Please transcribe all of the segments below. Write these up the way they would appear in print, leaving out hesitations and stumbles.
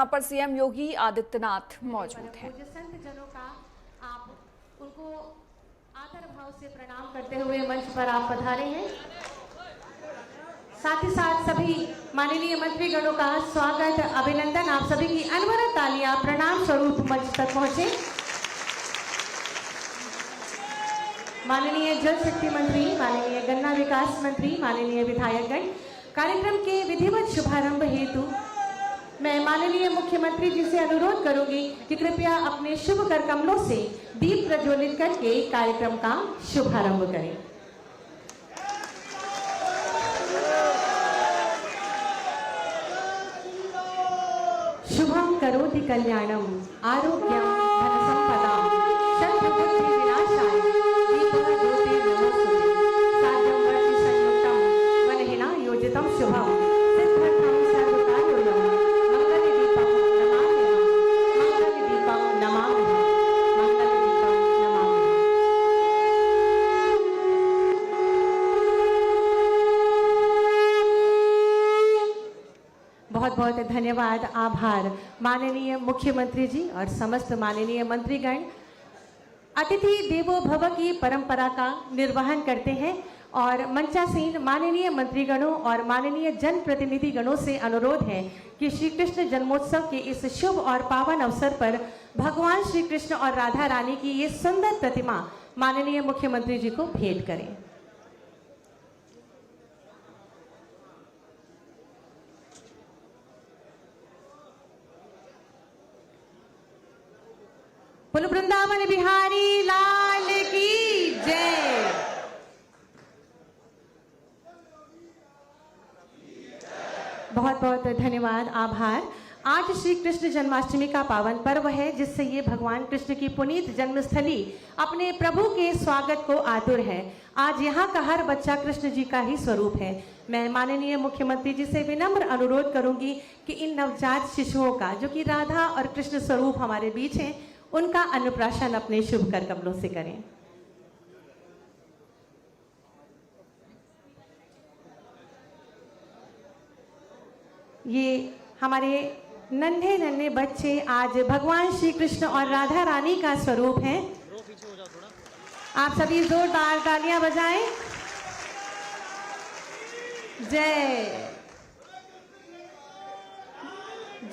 यहाँ पर सीएम योगी आदित्यनाथ मौजूद हैं। संत जनों का आप उनको आदर भाव से प्रणाम करते हुए मंच पर आप पधारे हैं। साथ ही साथ सभी माननीय मंत्रीगणों का स्वागत अभिनंदन। आप सभी की अनवरत तालियां प्रणाम स्वरूप मंच तक पहुंचे। माननीय जल शक्ति मंत्री, माननीय गन्ना विकास मंत्री, माननीय विधायकगण, कार्यक्रम के विधिवत शुभारंभ हेतु मैं माननीय मुख्यमंत्री जी से अनुरोध करूंगी कि कृपया अपने शुभ कर कमलों से दीप प्रज्वलित करके कार्यक्रम का शुभारंभ करें। शुभम करोति कल्याणम आरोग्यम धनसंपदाम शत्रुबुद्धि विनाशाय दीपः ज्योति नमोस्तुते साध्यं वर्ति संयुक्तं वनहिना योजितं शुभम सिद्धर्थं सर्वकार्योऽयं मंगलदीपं नमामि बहुत बहुत धन्यवाद, आभार माननीय मुख्यमंत्री जी और समस्त माननीय मंत्रीगण। अतिथि देवो भव की परंपरा का निर्वहन करते हैं और मंचासीन माननीय मंत्रीगणों और माननीय जनप्रतिनिधि गणों से अनुरोध है कि श्री कृष्ण जन्मोत्सव के इस शुभ और पावन अवसर पर भगवान श्री कृष्ण और राधा रानी की ये सुंदर प्रतिमा माननीय मुख्यमंत्री जी को भेंट करें। बोलो वृंदावन बिहारी लाल की जय। बहुत बहुत धन्यवाद, आभार। आज श्री कृष्ण जन्माष्टमी का पावन पर्व है, जिससे ये भगवान कृष्ण की पुनीत जन्मस्थली अपने प्रभु के स्वागत को आतुर है। आज यहाँ का हर बच्चा कृष्ण जी का ही स्वरूप है। मैं माननीय मुख्यमंत्री जी से विनम्र अनुरोध करूंगी कि इन नवजात शिशुओं का, जो कि राधा और कृष्ण स्वरूप हमारे बीच हैं, उनका अन्नप्राशन अपने शुभ कर कमलों से करें। ये हमारे नन्हे नन्हे बच्चे आज भगवान श्री कृष्ण और राधा रानी का स्वरूप हैं। आप सभी जोरदार तालियां बजाएं। जय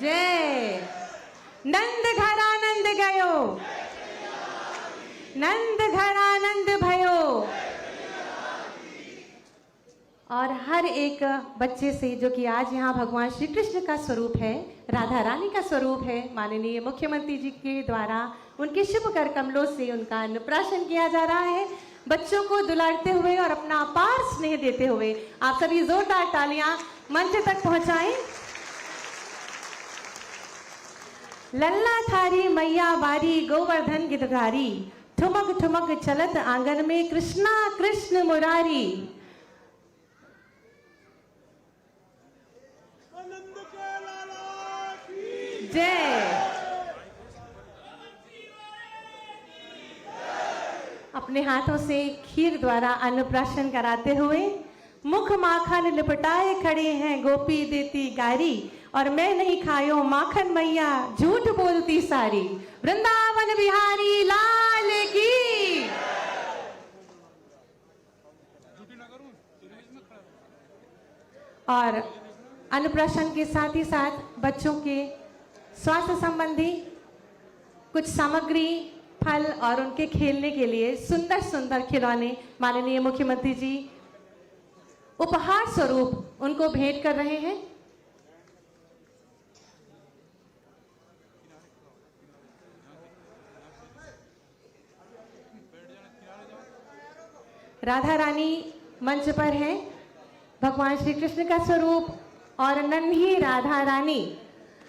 जय। नंद घर आनंद गयो, नंद घर आनंद भयो। और हर एक बच्चे से, जो कि आज यहाँ भगवान श्री कृष्ण का स्वरूप है, राधा रानी का स्वरूप है, माननीय मुख्यमंत्री जी के द्वारा उनके शुभ कर कमलों से उनका अन्नप्राशन किया जा रहा है। बच्चों को दुलारते हुए और अपना अपार स्नेह देते हुए आप सभी जोरदार तालियां मंच तक पहुंचाएं। लल्ला थारी मैया बारी गोवर्धन गिरधारी, ठुमक ठुमक चलत आंगन में कृष्णा कृष्ण मुरारी। जय। अपने हाथों से खीर द्वारा अन्नप्राशन कराते हुए मुख माखन लिपटाए खड़े हैं गोपी देती गारी, और मैं नहीं खायो माखन मैया झूठ बोलती सारी। वृंदावन बिहारी लाल की। और अन्नप्राशन के साथ ही साथ बच्चों के स्वास्थ्य संबंधी कुछ सामग्री, फल और उनके खेलने के लिए सुंदर सुंदर खिलौने माननीय मुख्यमंत्री जी उपहार स्वरूप उनको भेंट कर रहे हैं। राधा रानी मंच पर है, भगवान श्री कृष्ण का स्वरूप और नन्ही राधा रानी।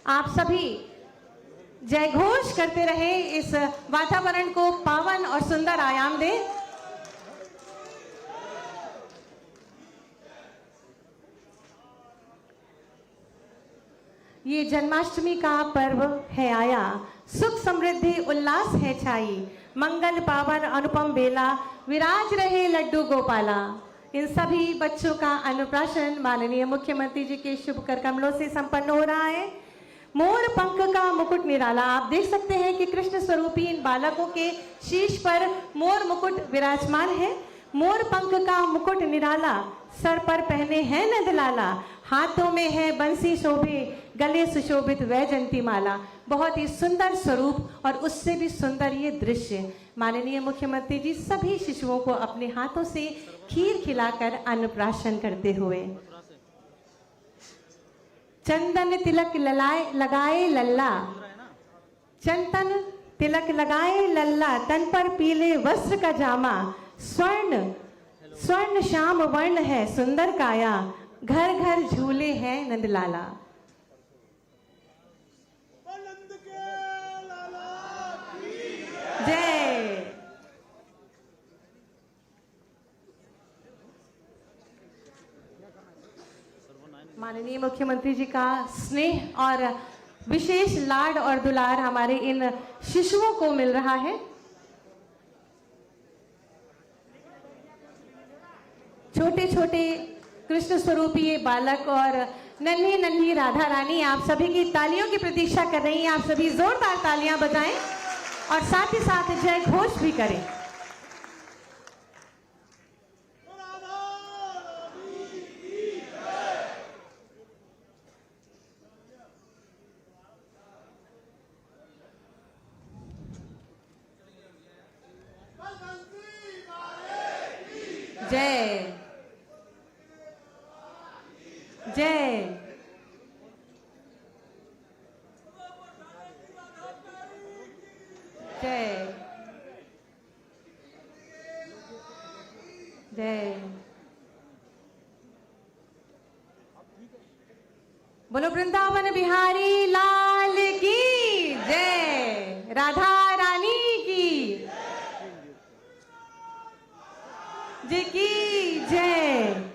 आप सभी जय घोष करते रहे, इस वातावरण को पावन और सुंदर आयाम दें। ये जन्माष्टमी का पर्व है आया, सुख समृद्धि उल्लास है छाई, मंगल पावन अनुपम बेला, विराज रहे लड्डू गोपाला। इन सभी बच्चों का अन्नप्राशन माननीय मुख्यमंत्री जी के शुभ कर कमलों से संपन्न हो रहा है। मोर पंख का मुकुट निराला। आप देख सकते हैं कि कृष्ण स्वरूपी इन बालकों के शीश पर मोर मुकुट विराजमान है। मोर पंख का मुकुट निराला, सर पर पहने हैं नंदलाला, हाथों में है बंसी शोभे, गले सुशोभित वैजंती माला। बहुत ही सुंदर स्वरूप और उससे भी सुंदर ये दृश्य। माननीय मुख्यमंत्री जी सभी शिशुओं को अपने हाथों से खीर खिलाकर अन्नप्राशन करते हुए। चंदन तिलक लगाए लल्ला, चंदन तिलक लगाए लल्ला, तन पर पीले वस्त्र का जामा, स्वर्ण स्वर्ण श्याम वर्ण है सुंदर काया, घर घर झूले हैं नंदलाला। जय। माननीय मुख्यमंत्री जी का स्नेह और विशेष लाड और दुलार हमारे इन शिशुओं को मिल रहा है। छोटे छोटे कृष्ण स्वरूपी ये बालक और नन्ही नन्ही राधा रानी आप सभी की तालियों की प्रतीक्षा कर रही हैं। आप सभी जोरदार तालियां बजाएं और साथ ही साथ जय घोष भी करें। जय जय। जय जय। बोलो वृंदावन बिहारी लाल की जय, राधा रानी की जी की जय।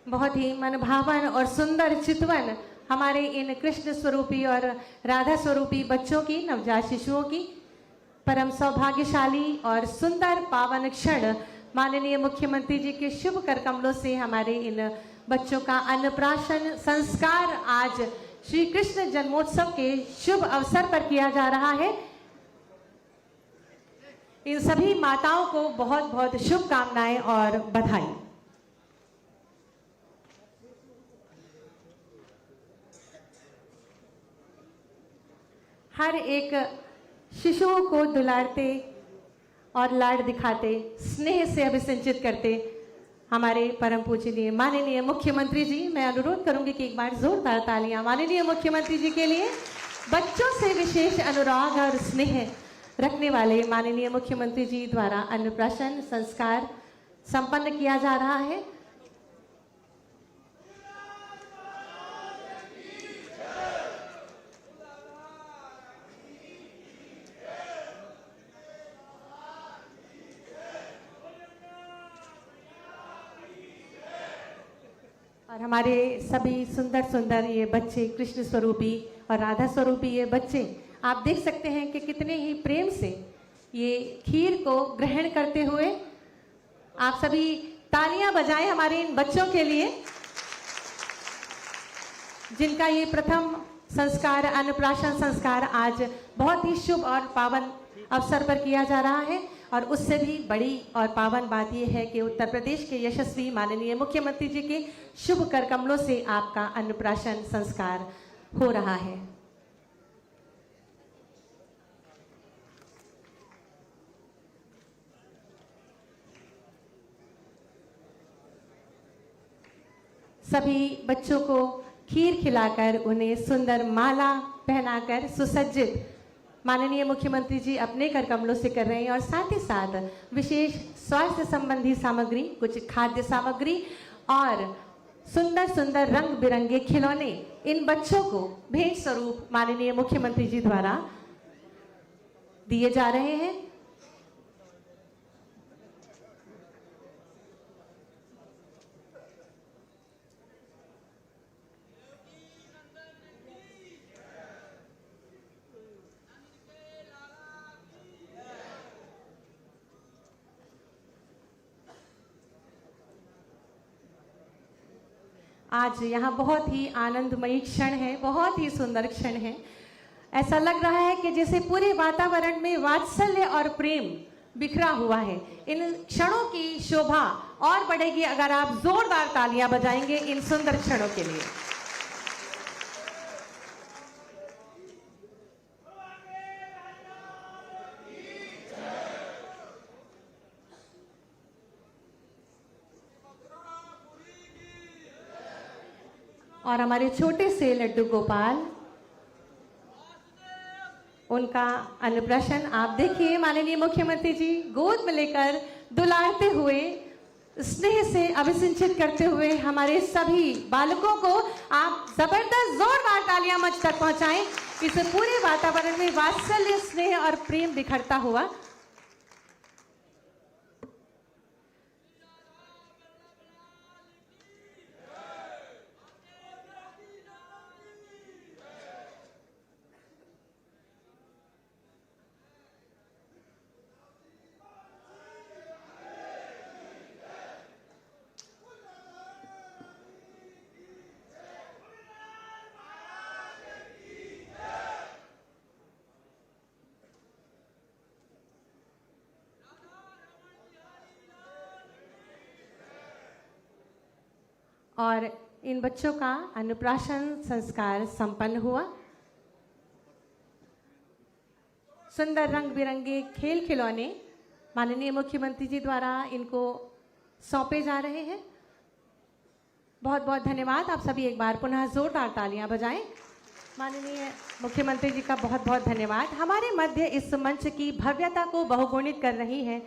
बहुत ही मनभावन और सुंदर चितवन हमारे इन कृष्ण स्वरूपी और राधा स्वरूपी बच्चों की, नवजात शिशुओं की परम सौभाग्यशाली और सुंदर पावन क्षण। माननीय मुख्यमंत्री जी के शुभ कर कमलों से हमारे इन बच्चों का अन्नप्राशन संस्कार आज श्री कृष्ण जन्मोत्सव के शुभ अवसर पर किया जा रहा है। इन सभी माताओं को बहुत बहुत शुभकामनाएं और बधाई। हर एक शिशुओं को दुलारते और लाड दिखाते, स्नेह से अभिसिंचित करते हमारे परम पूजनीय माननीय मुख्यमंत्री जी। मैं अनुरोध करूंगी कि एक बार जोरदार तालियां माननीय मुख्यमंत्री जी के लिए। बच्चों से विशेष अनुराग और स्नेह रखने वाले माननीय मुख्यमंत्री जी द्वारा अन्नप्राशन संस्कार संपन्न किया जा रहा है। और हमारे सभी सुंदर सुंदर ये बच्चे, कृष्ण स्वरूपी और राधा स्वरूपी ये बच्चे, आप देख सकते हैं कि कितने ही प्रेम से ये खीर को ग्रहण करते हुए। आप सभी तालियां बजाएं हमारे इन बच्चों के लिए, जिनका ये प्रथम संस्कार, अन्नप्राशन संस्कार आज बहुत ही शुभ और पावन अवसर पर किया जा रहा है। और उससे भी बड़ी और पावन बात यह है कि उत्तर प्रदेश के यशस्वी माननीय मुख्यमंत्री जी के शुभ कर कमलों से आपका अन्नप्राशन संस्कार हो रहा है। सभी बच्चों को खीर खिलाकर उन्हें सुंदर माला पहनाकर सुसज्जित माननीय मुख्यमंत्री जी अपने कर कमलों से कर रहे हैं। और साथ ही साथ विशेष स्वास्थ्य संबंधी सामग्री, कुछ खाद्य सामग्री और सुंदर सुंदर रंग बिरंगे खिलौने इन बच्चों को भेंट स्वरूप माननीय मुख्यमंत्री जी द्वारा दिए जा रहे हैं। आज यहाँ बहुत ही आनंदमयी क्षण है, बहुत ही सुंदर क्षण है। ऐसा लग रहा है कि जैसे पूरे वातावरण में वात्सल्य और प्रेम बिखरा हुआ है। इन क्षणों की शोभा और बढ़ेगी अगर आप जोरदार तालियां बजाएंगे इन सुंदर क्षणों के लिए। और हमारे छोटे से लड्डू गोपाल, उनका अन्नप्राशन आप देखिए। माननीय मुख्यमंत्री जी गोद में लेकर दुलारते हुए, स्नेह से अभिसिंचित करते हुए हमारे सभी बालकों को आप जबरदस्त जोरदार तालियां मंच तक पहुंचाएं। इस पूरे वातावरण में वात्सल्य, स्नेह और प्रेम बिखरता हुआ। और इन बच्चों का अन्नप्राशन संस्कार संपन्न हुआ। सुंदर रंग बिरंगे खेल खिलौने माननीय मुख्यमंत्री जी द्वारा इनको सौंपे जा रहे हैं। बहुत बहुत धन्यवाद। आप सभी एक बार पुनः जोरदार तालियां बजाएं। माननीय मुख्यमंत्री जी का बहुत बहुत धन्यवाद। हमारे मध्य इस मंच की भव्यता को बहुगुणित कर रही है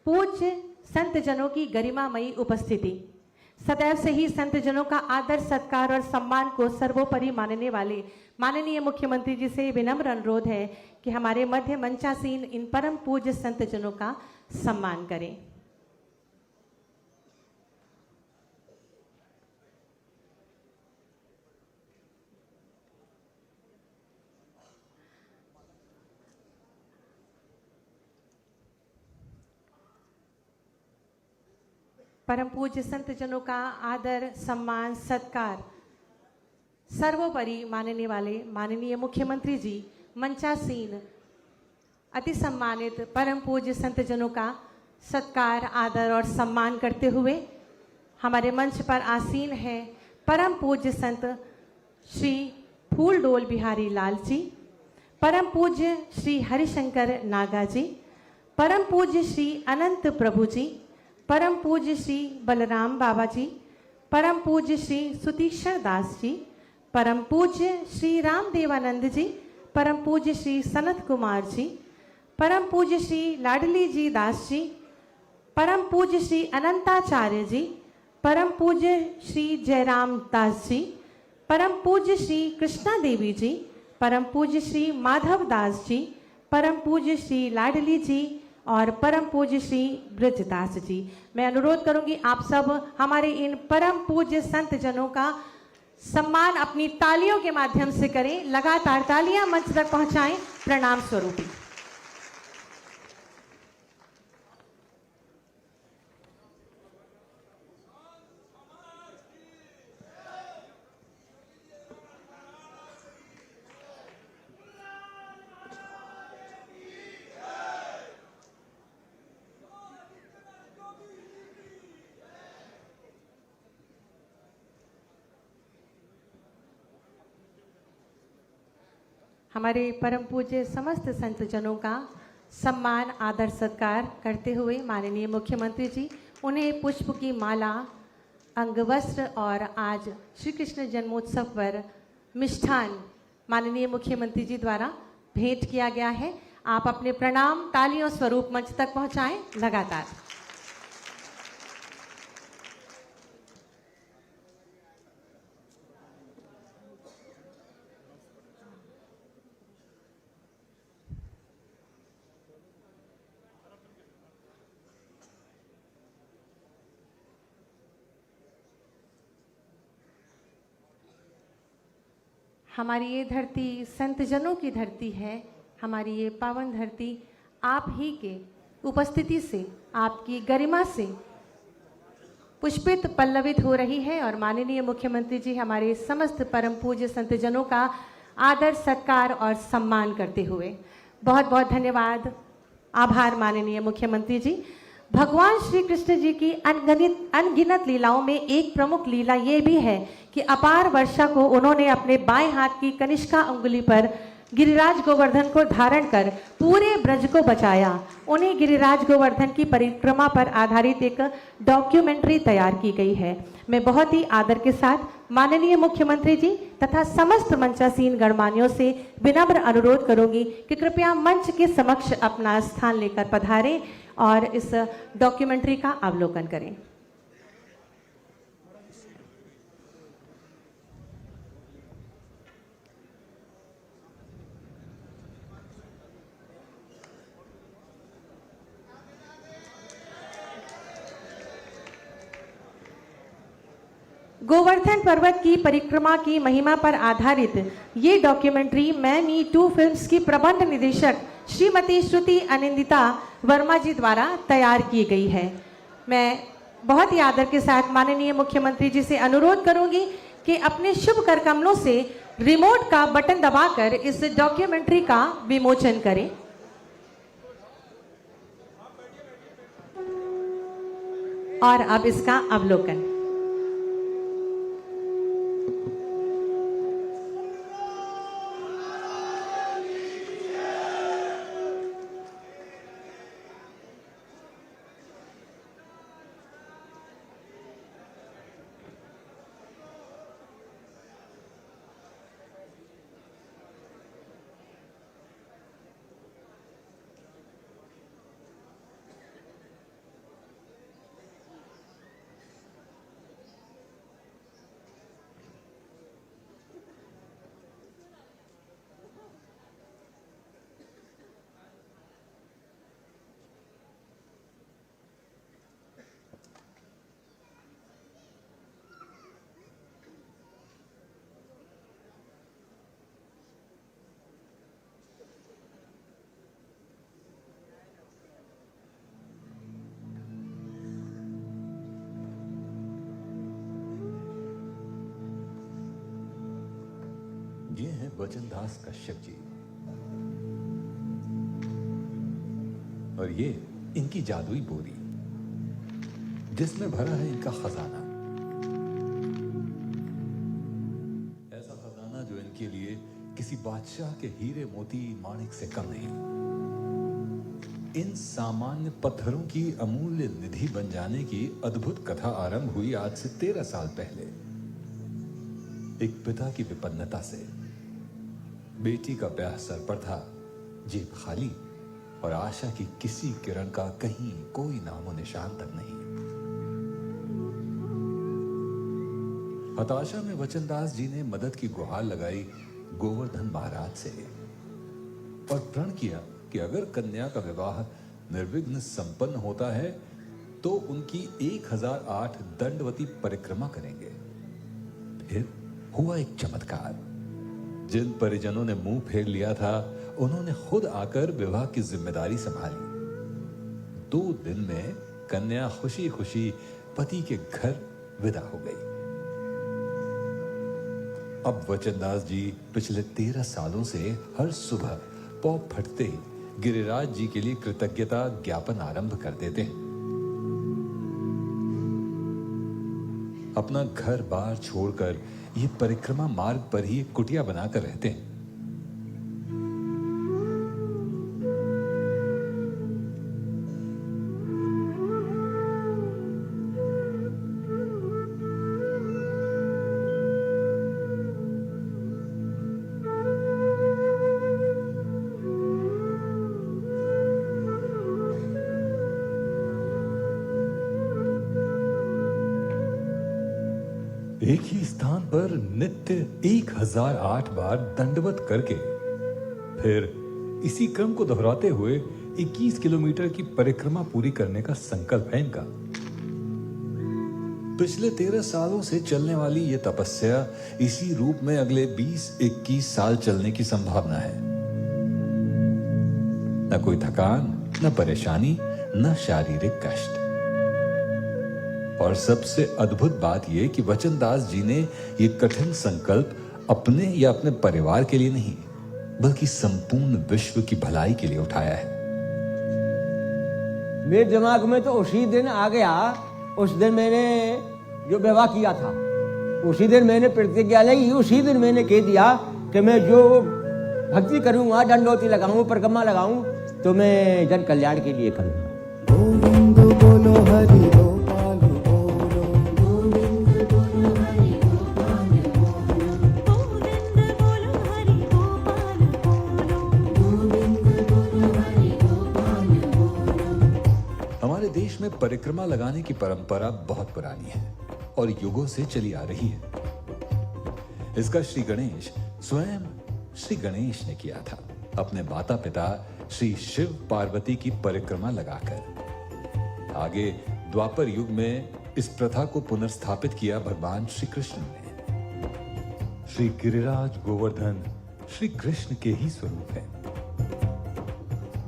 पूज्य संत जनों की गरिमामयी उपस्थिति। सदैव से ही संत जनों का आदर, सत्कार और सम्मान को सर्वोपरि मानने वाले माननीय मुख्यमंत्री जी से विनम्र अनुरोध है कि हमारे मध्य मंचासीन इन परम पूज्य संत जनों का सम्मान करें। परम पूज्य संत जनों का आदर, सम्मान, सत्कार सर्वोपरि मानने वाले माननीय मुख्यमंत्री जी मंचासीन अति सम्मानित परम पूज्य संत जनों का सत्कार, आदर और सम्मान करते हुए हमारे मंच पर आसीन है परम पूज्य संत श्री फूलडोल बिहारी लाल जी, परम पूज्य श्री हरिशंकर नागा जी, परम पूज्य श्री अनंत प्रभु जी, परम पूज्य श्री बलराम बाबा जी, परम पूज्य श्री सुतीक्षण दास जी, परम पूज्य श्री रामदेवानंद जी, परम पूज्य श्री सनत कुमार जी, परम पूज्य श्री लाडली जी दास जी, परम पूज्य श्री अनंताचार्य जी, परम पूज्य श्री जयराम दास जी, परम पूज्य श्री कृष्णा देवी जी, परम पूज्य श्री माधव दास जी, परम पूज्य श्री लाडली जी और परम पूज्य श्री ब्रजदास जी। मैं अनुरोध करूंगी आप सब हमारे इन परम पूज्य संत जनों का सम्मान अपनी तालियों के माध्यम से करें। लगातार तालियां मंच तक पहुंचाएं प्रणाम स्वरूप। हमारे परम पूज्य समस्त संत जनों का सम्मान, आदर, सत्कार करते हुए माननीय मुख्यमंत्री जी उन्हें पुष्प की माला, अंगवस्त्र और आज श्री कृष्ण जन्मोत्सव पर मिष्ठान माननीय मुख्यमंत्री जी द्वारा भेंट किया गया है। आप अपने प्रणाम तालियों स्वरूप मंच तक पहुंचाएं लगातार। हमारी ये धरती संत जनों की धरती है। हमारी ये पावन धरती आप ही के उपस्थिति से, आपकी गरिमा से पुष्पित पल्लवित हो रही है और माननीय मुख्यमंत्री जी हमारे समस्त परम पूज्य संतजनों का आदर सत्कार और सम्मान करते हुए बहुत बहुत धन्यवाद, आभार माननीय मुख्यमंत्री जी। भगवान श्री कृष्ण जी की अनगिनत लीलाओं में एक प्रमुख लीला ये भी है कि अपार वर्षा को उन्होंने अपने बाएं हाथ की कनिष्का अंगुली पर गिरिराज गोवर्धन को धारण कर पूरे ब्रज को बचाया। उन्हें गिरिराज गोवर्धन की परिक्रमा पर आधारित एक डॉक्यूमेंट्री तैयार की गई है। मैं बहुत ही आदर के साथ माननीय मुख्यमंत्री जी तथा समस्त मंचासीन गणमान्यों से विनम्र अनुरोध करूंगी कि कृपया मंच के समक्ष अपना स्थान लेकर पधारें और इस डॉक्यूमेंट्री का अवलोकन करें। गोवर्धन पर्वत की परिक्रमा की महिमा पर आधारित ये डॉक्यूमेंट्री मैं मी टू फिल्म्स की प्रबंध निदेशक श्रीमती श्रुति अनिंदिता वर्मा जी द्वारा तैयार की गई है। मैं बहुत ही आदर के साथ माननीय मुख्यमंत्री जी से अनुरोध करूंगी कि अपने शुभ कर कमलों से रिमोट का बटन दबाकर इस डॉक्यूमेंट्री का विमोचन करें। और अब इसका अवलोकन। ये हैं वचनदास कश्यप जी और ये इनकी जादुई बोरी जिसमें भरा है इनका खजाना। ऐसा खजाना जो इनके लिए किसी बादशाह के हीरे मोती माणिक से कम नहीं। इन सामान्य पत्थरों की अमूल्य निधि बन जाने की अद्भुत कथा आरंभ हुई आज से 13 साल पहले। एक पिता की विपन्नता से। बेटी का ब्याह सर पर था, जेब खाली और आशा की किसी किरण का कहीं कोई नामो निशान तक नहीं। हताशा में वचनदास जी ने मदद की गुहार लगाई गोवर्धन महाराज से और प्रण किया कि अगर कन्या का विवाह निर्विघ्न संपन्न होता है तो उनकी 1008 दंडवती परिक्रमा करेंगे। फिर हुआ एक चमत्कार। जिन परिजनों ने मुंह फेर लिया था उन्होंने खुद आकर विवाह की जिम्मेदारी संभाली। 2 दिन में कन्या खुशी खुशी पति के घर विदा हो गई। अब वचनदास जी पिछले 13 सालों से हर सुबह पौ फटते ही गिरिराज जी के लिए कृतज्ञता ज्ञापन आरंभ कर देते हैं। अपना घर बार छोड़कर ये परिक्रमा मार्ग पर ही एक कुटिया बनाकर रहते हैं। एक ही स्थान पर नित्य 1008 बार दंडवत करके फिर इसी क्रम को दोहराते हुए 21 किलोमीटर की परिक्रमा पूरी करने का संकल्प है इनका। पिछले 13 सालों से चलने वाली ये तपस्या इसी रूप में अगले 20-21 साल चलने की संभावना है। न कोई थकान, न परेशानी, न शारीरिक कष्ट। और सबसे अद्भुत बात यह कि वचनदास जी ने यह कठिन संकल्प अपने या अपने परिवार के लिए नहीं, बल्कि संपूर्ण विश्व की भलाई के लिए उठाया है। मेरे दिमाग में तो उसी दिन आ गया, उस दिन मैंने जो विवाह किया था, उसी दिन मैंने प्रतिज्ञा ली, उसी दिन मैंने कह दिया कि मैं जो भक्ति करूंगा, दंडोती लगाऊं, परिक्रमा लगाऊं, तो मैं जन कल्याण के लिए करूंगा। गोविंद बोलो हरि गोपाल बोलो, गोविंद बोलो हरि गोपाल बोलो, गोविंद बोलो हरि गोपाल बोलो, गोविंद बोलो हरि गोपाल बोलो। हमारे देश में परिक्रमा लगाने की परंपरा बहुत पुरानी है और युगों से चली आ रही है। इसका श्री गणेश स्वयं श्री गणेश ने किया था, अपने माता पिता श्री शिव पार्वती की परिक्रमा लगाकर। आगे द्वापर युग में इस प्रथा को पुनर्स्थापित किया भगवान श्री कृष्ण ने। श्री गिरिराज गोवर्धन श्री कृष्ण के ही स्वरूप है।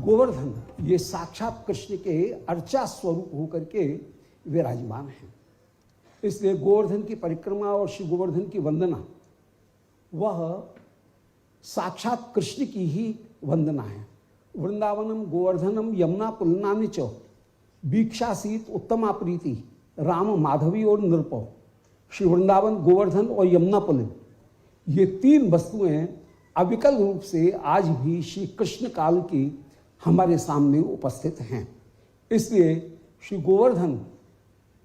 गोवर्धन ये साक्षात कृष्ण के अर्चा स्वरूप होकर के विराजमान हैं। इसलिए गोवर्धन की परिक्रमा और श्री गोवर्धन की वंदना वह साक्षात कृष्ण की ही वंदना है। वृंदावनम गोवर्धनम यमुना पुलनानि च वीक्षासीत उत्तमा प्रीति राम माधवी और नृपो। श्री वृंदावन, गोवर्धन और यमुना पुलिन, ये तीन वस्तुएं अविकल रूप से आज भी श्री कृष्ण काल की हमारे सामने उपस्थित हैं। इसलिए श्री गोवर्धन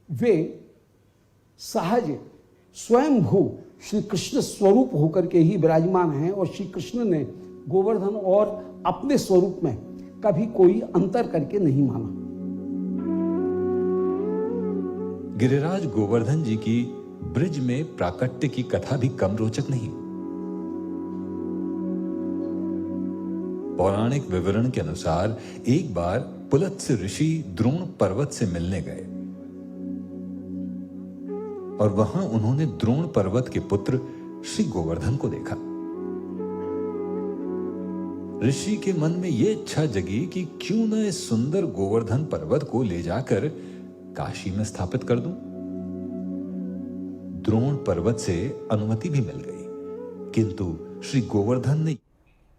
वे सहज स्वयंभू श्री कृष्ण स्वरूप होकर के ही विराजमान हैं और श्री कृष्ण ने गोवर्धन और अपने स्वरूप में कभी कोई अंतर करके नहीं माना। गिरिराज गोवर्धन जी की ब्रिज में प्राकट्य की कथा भी कम रोचक नहीं। पौराणिक विवरण के अनुसार एक बार पुलत्स्य ऋषि द्रोण पर्वत से मिलने गए और वहां उन्होंने द्रोण पर्वत के पुत्र श्री गोवर्धन को देखा। ऋषि के मन में यह इच्छा जगी कि क्यों न इस सुंदर गोवर्धन पर्वत को ले जाकर काशी में स्थापित कर दूं। द्रोण पर्वत से अनुमति भी मिल गई, किंतु श्री गोवर्धन ने